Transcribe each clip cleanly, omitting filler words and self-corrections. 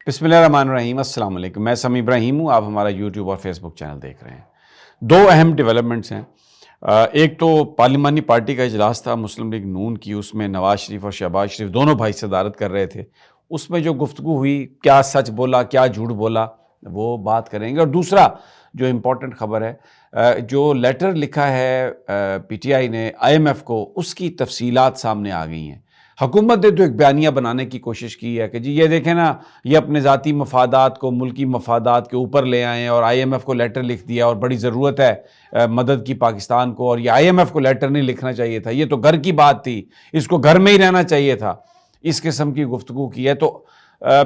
بسم اللہ الرحمن الرحیم۔ السلام علیکم، میں سمیع ابراہیم ہوں۔ آپ ہمارا یوٹیوب اور فیس بک چینل دیکھ رہے ہیں۔ دو اہم ڈیولپمنٹس ہیں۔ ایک تو پارلیمانی پارٹی کا اجلاس تھا مسلم لیگ نون کی، اس میں نواز شریف اور شہباز شریف دونوں بھائی صدارت کر رہے تھے۔ اس میں جو گفتگو ہوئی، کیا سچ بولا کیا جھوٹ بولا، وہ بات کریں گے۔ اور دوسرا جو امپورٹنٹ خبر ہے، جو لیٹر لکھا ہے پی ٹی آئی نے آئی ایم ایف کو، اس کی تفصیلات سامنے آ گئی ہیں۔ حکومت نے تو ایک بیانیہ بنانے کی کوشش کی ہے کہ جی یہ دیکھیں نا، یہ اپنے ذاتی مفادات کو ملکی مفادات کے اوپر لے آئے ہیں، اور آئی ایم ایف کو لیٹر لکھ دیا اور بڑی ضرورت ہے مدد کی پاکستان کو، اور یہ آئی ایم ایف کو لیٹر نہیں لکھنا چاہیے تھا، یہ تو گھر کی بات تھی، اس کو گھر میں ہی رہنا چاہیے تھا۔ اس قسم کی گفتگو کی ہے۔ تو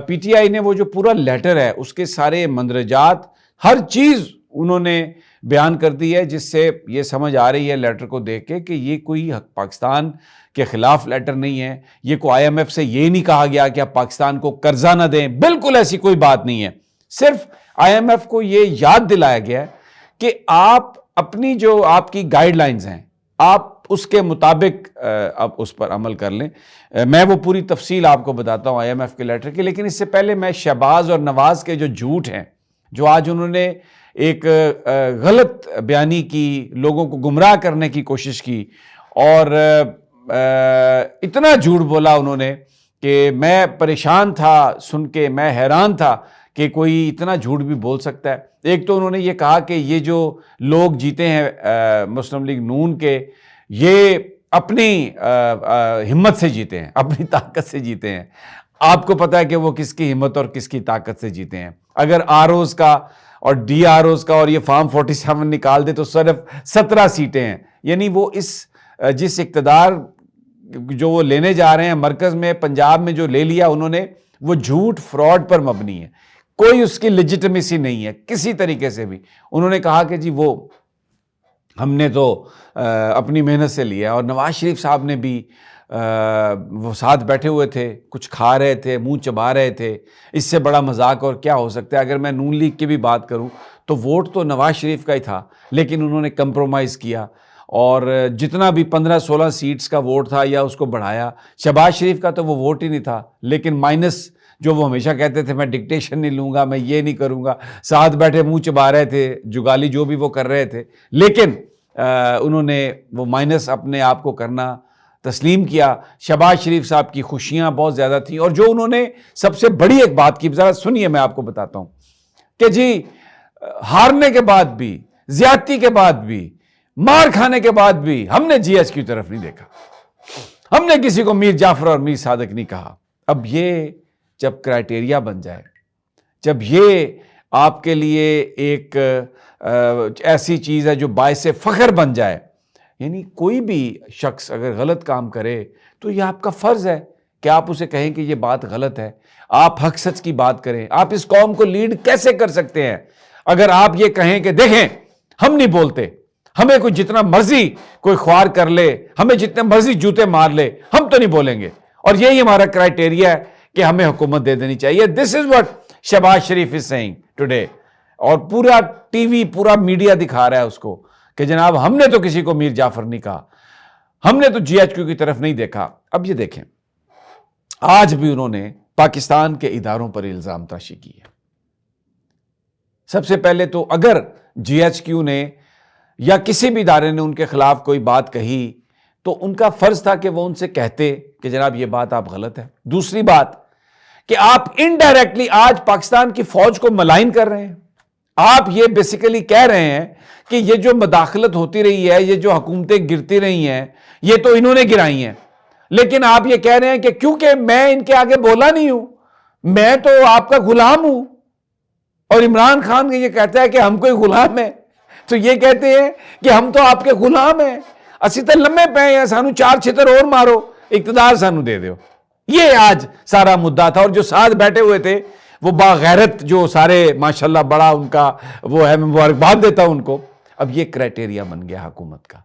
پی ٹی آئی نے وہ جو پورا لیٹر ہے اس کے سارے مندرجات، ہر چیز انہوں نے بیان کر دی ہے، جس سے یہ سمجھ آ رہی ہے لیٹر کو دیکھ کے کہ یہ کوئی پاکستان کے خلاف لیٹر نہیں ہے، یہ کوئی آئی ایم ایف سے یہ نہیں کہا گیا کہ آپ پاکستان کو قرضہ نہ دیں، بالکل ایسی کوئی بات نہیں ہے۔ صرف آئی ایم ایف کو یہ یاد دلایا گیا ہے کہ آپ اپنی جو آپ کی گائیڈ لائنز ہیں، آپ اس کے مطابق آپ اس پر عمل کر لیں۔ میں وہ پوری تفصیل آپ کو بتاتا ہوں آئی ایم ایف کے لیٹر کی، لیکن اس سے پہلے میں شہباز اور نواز کے جو جھوٹ ہیں، جو آج انہوں نے ایک غلط بیانی کی، لوگوں کو گمراہ کرنے کی کوشش کی، اور اتنا جھوٹ بولا انہوں نے کہ میں پریشان تھا سن کے، میں حیران تھا کہ کوئی اتنا جھوٹ بھی بول سکتا ہے۔ ایک تو انہوں نے یہ کہا کہ یہ جو لوگ جیتے ہیں مسلم لیگ نون کے، یہ اپنی ہمت سے جیتے ہیں، اپنی طاقت سے جیتے ہیں۔ آپ کو پتا ہے کہ وہ کس کی ہمت اور کس کی طاقت سے جیتے ہیں۔ اگر آر اوز کا اور ڈی آر اوز کا اور یہ فارم 47 نکال دے تو صرف 17 سیٹیں ہیں۔ یعنی وہ جس اقتدار جو وہ لینے جا رہے ہیں مرکز میں، پنجاب میں جو لے لیا انہوں نے، وہ جھوٹ فراڈ پر مبنی ہے، کوئی اس کی لیجٹمیسی نہیں ہے کسی طریقے سے بھی۔ انہوں نے کہا کہ جی وہ ہم نے تو اپنی محنت سے لیا، اور نواز شریف صاحب نے بھی وہ ساتھ بیٹھے ہوئے تھے، کچھ کھا رہے تھے، منہ چبا رہے تھے۔ اس سے بڑا مذاق اور کیا ہو سکتا ہے؟ اگر میں نون لیگ کی بھی بات کروں تو ووٹ تو نواز شریف کا ہی تھا، لیکن انہوں نے کمپرومائز کیا، اور جتنا بھی 15-16 سیٹس کا ووٹ تھا یا اس کو بڑھایا۔ شہباز شریف کا تو وہ ووٹ ہی نہیں تھا، لیکن مائنس جو وہ ہمیشہ کہتے تھے میں ڈکٹیشن نہیں لوں گا، میں یہ نہیں کروں گا، ساتھ بیٹھے منہ چبا رہے تھے، جگالی جو بھی وہ کر رہے تھے، لیکن انہوں نے وہ مائنس اپنے آپ کو کرنا تسلیم کیا۔ شہباز شریف صاحب کی خوشیاں بہت زیادہ تھیں، اور جو انہوں نے سب سے بڑی ایک بات کی، ذرا سنیے میں آپ کو بتاتا ہوں کہ جی ہارنے کے بعد بھی، زیادتی کے بعد بھی، مار کھانے کے بعد بھی ہم نے جی ایچ کی طرف نہیں دیکھا، ہم نے کسی کو میر جعفر اور میر صادق نہیں کہا۔ اب یہ جب کرائٹیریا بن جائے، جب یہ آپ کے لیے ایک ایسی چیز ہے جو باعث فخر بن جائے، یعنی کوئی بھی شخص اگر غلط کام کرے تو یہ آپ کا فرض ہے کہ آپ اسے کہیں کہ یہ بات غلط ہے، آپ حق سچ کی بات کریں۔ آپ اس قوم کو لیڈ کیسے کر سکتے ہیں اگر آپ یہ کہیں کہ دیکھیں ہم نہیں بولتے، ہمیں کوئی جتنا مرضی کوئی خوار کر لے، ہمیں جتنے مرضی جوتے مار لے، ہم تو نہیں بولیں گے، اور یہی ہمارا کرائٹیریا ہے کہ ہمیں حکومت دے دینی چاہیے۔ This is what Shehbaz Sharif is seeing today, اور پورا ٹی وی، پورا میڈیا دکھا رہا ہے اس کو کہ جناب ہم نے تو کسی کو میر جعفر نہیں کہا، ہم نے تو جی ایچ کیو کی طرف نہیں دیکھا۔ اب یہ دیکھیں، آج بھی انہوں نے پاکستان کے اداروں پر الزام تراشی کی ہے۔ سب سے پہلے تو اگر جی ایچ کیو نے یا کسی بھی ادارے نے ان کے خلاف کوئی بات کہی تو ان کا فرض تھا کہ وہ ان سے کہتے کہ جناب یہ بات آپ غلط ہے۔ دوسری بات کہ آپ انڈائریکٹلی آج پاکستان کی فوج کو ملائن کر رہے ہیں، آپ یہ بیسیکلی کہہ رہے ہیں کہ یہ جو مداخلت ہوتی رہی ہے، یہ جو حکومتیں گرتی رہی ہیں، یہ تو انہوں نے گرائی ہیں، لیکن آپ یہ کہہ رہے ہیں کہ کیونکہ میں ان کے آگے بولا نہیں ہوں، میں تو آپ کا غلام ہوں۔ اور عمران خان یہ کہتا ہے کہ ہم کوئی غلام ہے، تو یہ کہتے ہیں کہ ہم تو آپ کے غلام ہیں، اسی تو لمے پے ہیں، سانو 4 چھتر اور مارو، اقتدار سانو دے دیو۔ یہ آج سارا مدعا تھا، اور جو ساتھ بیٹھے ہوئے تھے وہ باغیرت جو سارے ماشاءاللہ بڑا ان کا وہ ہے، مبارکباد دیتا ہوں ان کو۔ اب یہ کرائٹیریا بن گیا حکومت کا،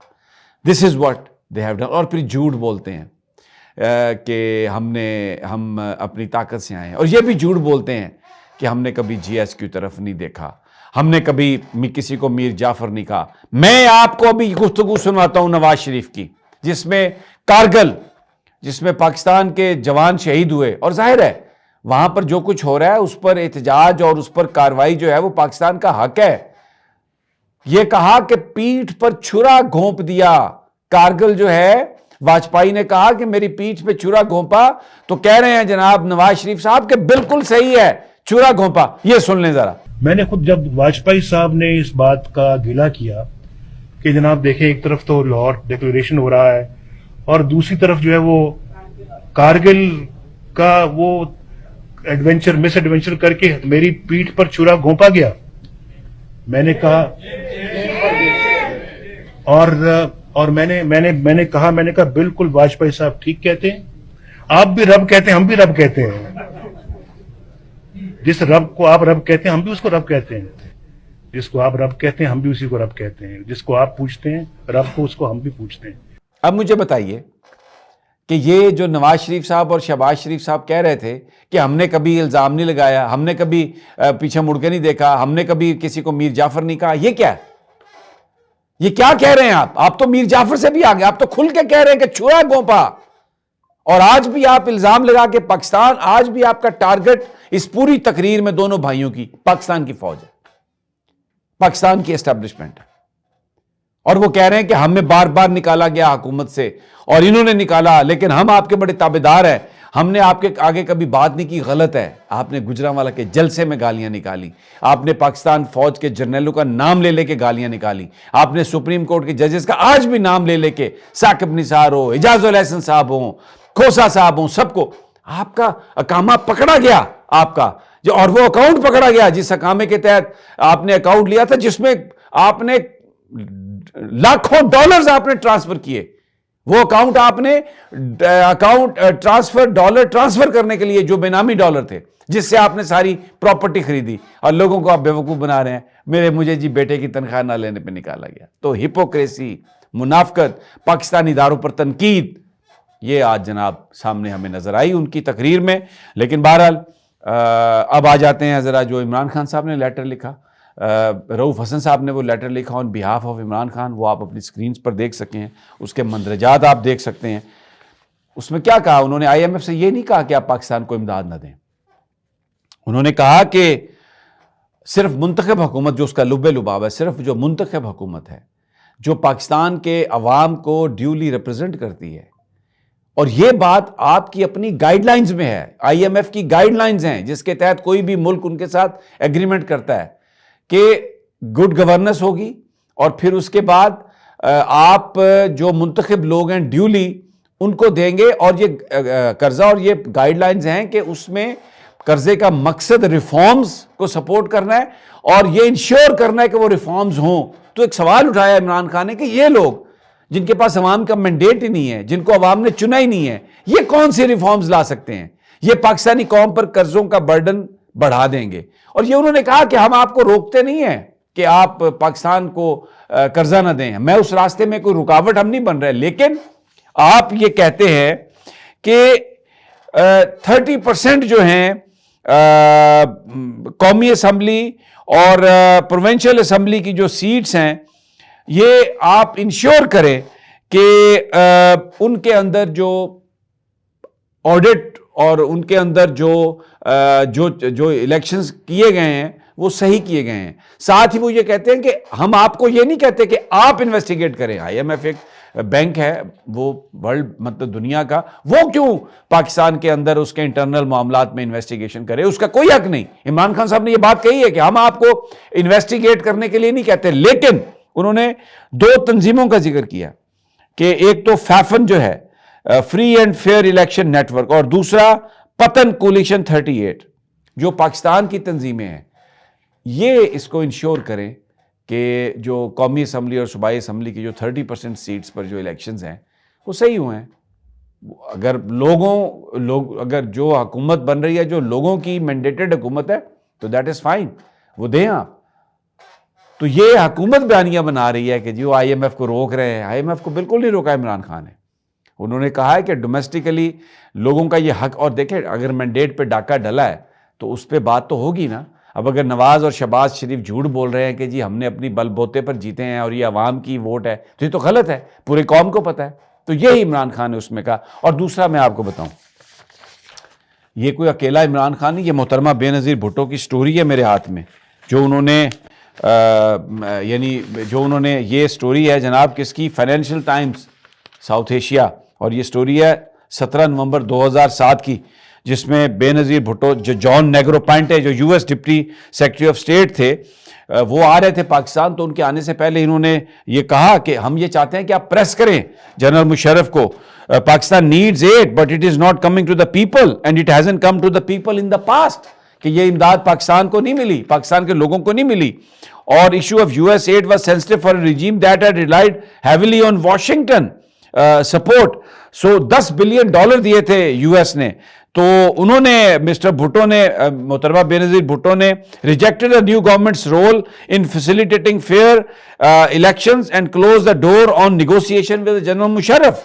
this is what they have done. اور پھر جھوٹ بولتے ہیں کہ ہم اپنی طاقت سے آئے ہیں، اور یہ بھی جھوٹ بولتے ہیں کہ ہم نے کبھی جی ایس کی طرف نہیں دیکھا، ہم نے کبھی کسی کو میر جعفر نہیں کہا۔ میں آپ کو ابھی گفتگو سناتا ہوں نواز شریف کی، جس میں کارگل، جس میں پاکستان کے جوان شہید ہوئے، اور ظاہر ہے وہاں پر جو کچھ ہو رہا ہے اس پر احتجاج اور اس پر کارروائی جو ہے وہ پاکستان کا حق ہے. یہ کہا کہ پیٹھ پر چھرا گھونپ دیا. کارگل جو ہے واجپئی نے کہا کہ میری پیٹھ پہ چھرا گھونپا, تو کہہ رہے ہیں جناب نواز شریف صاحب کہ بالکل صحیح ہے, چھرا گھونپا. یہ سن لیں ذرا. میں نے خود جب واجپئی صاحب نے اس بات کا گلہ کیا کہ جناب دیکھیں ایک طرف تو لاہور ڈکلریشن ہو رہا ہے اور دوسری طرف جو ہے وہ کارگل کا وہ مس ایڈونچر کر کے میری پیٹھ پر چھرا گھونپا گیا, میں نے کہا اور میں نے کہا بالکل واجپئی صاحب ٹھیک کہتے ہیں, آپ بھی رب کہتے ہیں, ہم بھی رب کہتے ہیں. جس رب کو آپ رب کہتے ہیں ہم بھی اس کو رب کہتے ہیں, جس کو آپ رب کہتے ہیں ہم بھی اسی کو رب کہتے ہیں, جس کو آپ پوچھتے ہیں رب کو اس کو ہم بھی پوچھتے ہیں. اب مجھے بتائیے کہ یہ جو نواز شریف صاحب اور شہباز شریف صاحب کہہ رہے تھے کہ ہم نے کبھی الزام نہیں لگایا, ہم نے کبھی پیچھے مڑ کے نہیں دیکھا, ہم نے کبھی کسی کو میر جعفر نہیں کہا, یہ کیا ہے؟ یہ کیا کہہ رہے ہیں آپ تو میر جعفر سے بھی آگے, آپ تو کھل کے کہہ رہے ہیں کہ چھرا گھونپا. اور آج بھی آپ الزام لگا کے پاکستان, آج بھی آپ کا ٹارگٹ اس پوری تقریر میں دونوں بھائیوں کی پاکستان کی فوج ہے, پاکستان کی اسٹیبلشمنٹ ہے. اور وہ کہہ رہے ہیں کہ ہمیں بار بار نکالا گیا حکومت سے اور انہوں نے نکالا, لیکن ہم آپ کے بڑے تابعدار ہیں, ہم نے آپ کے آگے کبھی بات نہیں کی, غلط ہے. آپ نے گجرانوالہ کے جلسے میں گالیاں نکالی, آپ نے پاکستان فوج کے جرنیلوں کا نام لے لے کے گالیاں نکالی, آپ نے سپریم کورٹ کے ججز کا آج بھی نام لے لے کے, ثاقب نثار ہو, اعجاز الحسن صاحب ہوں, کھوسا صاحب ہوں, سب کو آپ کا اقامہ پکڑا گیا, آپ کا اور وہ اکاؤنٹ پکڑا گیا جس اقامے کے تحت آپ نے اکاؤنٹ لیا تھا, جس میں آپ نے لاکھوں ڈالرز آپ نے ٹرانسفر کیے. وہ اکاؤنٹ آپ نے ڈالر ٹرانسفر کرنے کے لیے جو بے نامی ڈالر تھے, جس سے آپ نے ساری پراپرٹی خریدی, اور لوگوں کو آپ بیوقوف بنا رہے ہیں. مجھے جی بیٹے کی تنخواہ نہ لینے پہ نکالا گیا. تو ہپوکریسی, منافقت, پاکستانی اداروں پر تنقید, یہ آج جناب سامنے ہمیں نظر آئی ان کی تقریر میں. لیکن بہرحال اب آ جاتے ہیں ذرا جو عمران خان صاحب نے لیٹر لکھا, رؤوف حسن صاحب نے وہ لیٹر لکھا آن بہاف آف عمران خان, وہ آپ اپنی سکرینز پر دیکھ سکیں ہیں, اس کے مندرجات آپ دیکھ سکتے ہیں. اس میں کیا کہا انہوں نے؟ آئی ایم ایف سے یہ نہیں کہا کہ آپ پاکستان کو امداد نہ دیں. انہوں نے کہا کہ صرف منتخب حکومت جو اس کا لب لباب ہے, صرف جو منتخب حکومت ہے جو پاکستان کے عوام کو ڈیولی ریپرزینٹ کرتی ہے, اور یہ بات آپ کی اپنی گائیڈ لائنز میں ہے, آئی ایم ایف کی گائیڈ لائنز ہیں جس کے تحت کوئی بھی ملک ان کے ساتھ ایگریمنٹ کرتا ہے کہ گڈ گورننس ہوگی, اور پھر اس کے بعد آپ جو منتخب لوگ ہیں ڈیولی ان کو دیں گے. اور یہ قرضہ اور یہ گائیڈ لائنز ہیں کہ اس میں قرضے کا مقصد ریفارمز کو سپورٹ کرنا ہے اور یہ انشور کرنا ہے کہ وہ ریفارمز ہوں. تو ایک سوال اٹھایا عمران خان نے کہ یہ لوگ جن کے پاس عوام کا مینڈیٹ ہی نہیں ہے, جن کو عوام نے چنا ہی نہیں ہے, یہ کون سی ریفارمز لا سکتے ہیں؟ یہ پاکستانی قوم پر قرضوں کا برڈن بڑھا دیں گے. اور یہ انہوں نے کہا کہ ہم آپ کو روکتے نہیں ہیں کہ آپ پاکستان کو قرضہ نہ دیں, میں اس راستے میں کوئی رکاوٹ ہم نہیں بن رہے, لیکن آپ یہ کہتے ہیں کہ 30% جو ہیں قومی اسمبلی اور پروونشل اسمبلی کی جو سیٹس ہیں, یہ آپ انشور کریں کہ ان کے اندر جو آڈٹ اور ان کے اندر جو الیکشنز کیے گئے ہیں وہ صحیح کیے گئے ہیں. ساتھ ہی وہ یہ کہتے ہیں کہ ہم آپ کو یہ نہیں کہتے کہ آپ انویسٹیگیٹ کریں. آئی ایم ایف ایک بینک ہے, وہ ورلڈ مطلب دنیا کا, وہ کیوں پاکستان کے اندر اس کے انٹرنل معاملات میں انویسٹیگیشن کرے؟ اس کا کوئی حق نہیں. عمران خان صاحب نے یہ بات کہی ہے کہ ہم آپ کو انویسٹیگیٹ کرنے کے لیے نہیں کہتے, لیکن انہوں نے دو تنظیموں کا ذکر کیا کہ ایک تو فیفن جو ہے free and fair election network, اور دوسرا پتن کولیشن 38 جو پاکستان کی تنظیمیں ہیں. یہ اس کو انشور کریں کہ جو قومی اسمبلی اور صوبائی اسمبلی کی جو 30% سیٹس پر جو الیکشنز ہیں وہ صحیح ہوئے ہیں. اگر اگر جو حکومت بن رہی ہے جو لوگوں کی مینڈیٹڈ حکومت ہے تو دیٹ از فائن, وہ دیں آپ. تو یہ حکومت بیانیہ بنا رہی ہے کہ جو آئی ایم ایف کو روک رہے ہیں. آئی ایم ایف کو بالکل نہیں روکا عمران خان نے. انہوں نے کہا ہے کہ ڈومیسٹیکلی لوگوں کا یہ حق, اور دیکھیں اگر مینڈیٹ پہ ڈاکہ ڈلا ہے تو اس پہ بات تو ہوگی نا. اب اگر نواز اور شہباز شریف جھوٹ بول رہے ہیں کہ جی ہم نے اپنی بل بوتے پر جیتے ہیں اور یہ عوام کی ووٹ ہے, تو یہ تو غلط ہے, پوری قوم کو پتہ ہے. تو یہی عمران خان نے اس میں کہا. اور دوسرا میں آپ کو بتاؤں, یہ کوئی اکیلا عمران خان نہیں, یہ محترمہ بے نظیر بھٹو کی سٹوری ہے میرے ہاتھ میں, جو انہوں نے یعنی جو انہوں نے, یہ سٹوری ہے جناب کس کی, فائنینشیل ٹائمز ساؤتھ ایشیا, اور یہ سٹوری ہے 17 نومبر 2007 کی, جس میں بے نظیر بھٹو, جو جان نیگرو پوائنٹے جو U S deputy secretary of state تھے, وہ آ رہے تھے پاکستان. تو ان کے آنے سے پہلے انہوں نے یہ کہا کہ ہم یہ چاہتے ہیں کہ آپ پریس کریں جنرل مشرف کو, Pakistan needs aid but it is not coming to the people and it hasn't come to the people in the past, کہ یہ امداد پاکستان کو نہیں ملی, پاکستان کے لوگوں کو نہیں ملی. اور issue of U S aid was sensitive for regime that had relied heavily on Washington support. So $10 billion دیے تھے یو ایس نے. تو انہوں نے, مسٹر بھٹو نے, محترمہ بے نظیر بھٹو نے rejected the new government's role in facilitating fair elections and close the door on negotiation with general Musharraf.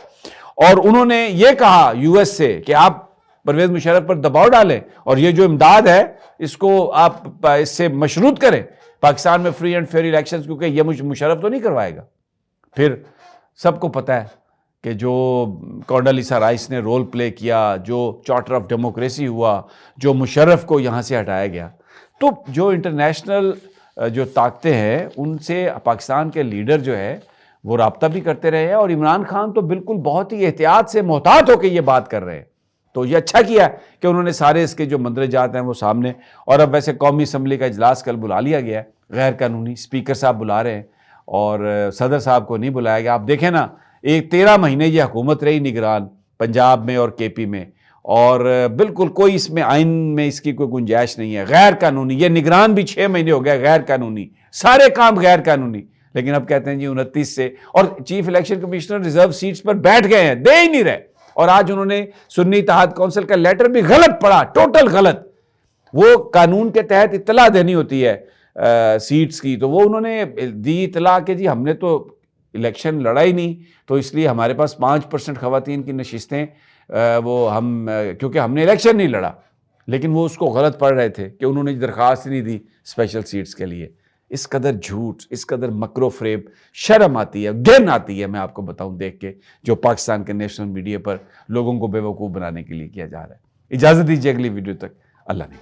اور انہوں نے یہ کہا یو ایس سے کہ آپ پرویز مشرف پر دباؤ ڈالیں, اور یہ جو امداد ہے اس کو آپ اس سے مشروط کریں پاکستان میں فری اینڈ فیئر الیکشنز, کیونکہ یہ مشرف تو نہیں کروائے گا. پھر سب کو پتہ ہے کہ جو کونڈالیسا رائس نے رول پلے کیا, جو چارٹر آف ڈیموکریسی ہوا, جو مشرف کو یہاں سے ہٹایا گیا. تو جو انٹرنیشنل جو طاقتیں ہیں ان سے پاکستان کے لیڈر جو ہے وہ رابطہ بھی کرتے رہے ہیں, اور عمران خان تو بالکل بہت ہی احتیاط سے محتاط ہو کے یہ بات کر رہے ہیں. تو یہ اچھا کیا کہ انہوں نے سارے اس کے جو مندرجات ہیں وہ سامنے. اور اب ویسے قومی اسمبلی کا اجلاس کل بلا لیا گیا ہے, غیر قانونی اسپیکر صاحب بلا رہے ہیں اور صدر صاحب کو نہیں بلایا گیا. آپ دیکھیں نا, 13 مہینے یہ حکومت رہی نگران پنجاب میں اور کے پی میں, اور بالکل کوئی اس میں آئین میں اس کی کوئی گنجائش نہیں ہے. غیر قانونی, یہ نگران بھی 6 مہینے ہو گیا غیر قانونی, سارے کام غیر قانونی. لیکن اب کہتے ہیں جی 29 سے, اور chief election commissioner reserve seats پر بیٹھ گئے ہیں, دے ہی نہیں رہے. اور آج انہوں نے سنی اتحاد کونسل کا لیٹر بھی غلط پڑھا, ٹوٹل غلط. وہ قانون کے تحت اطلاع دینی ہوتی ہے سیٹس کی, تو وہ انہوں نے دی اطلاع کہ جی ہم نے تو الیکشن لڑا ہی نہیں, تو اس لیے ہمارے پاس 5% خواتین کی نشستیں, وہ ہم کیونکہ ہم نے الیکشن نہیں لڑا. لیکن وہ اس کو غلط پڑھ رہے تھے کہ انہوں نے درخواست نہیں دی اسپیشل سیٹس کے لیے. اس قدر جھوٹ, اس قدر مکر و فریب, شرم آتی ہے, گھن آتی ہے, میں آپ کو بتاؤں دیکھ کے, جو پاکستان کے نیشنل میڈیا پر لوگوں کو بے وقوف بنانے کے لیے کیا جا رہا ہے. اجازت دیجیے اگلی ویڈیو تک, اللہ نے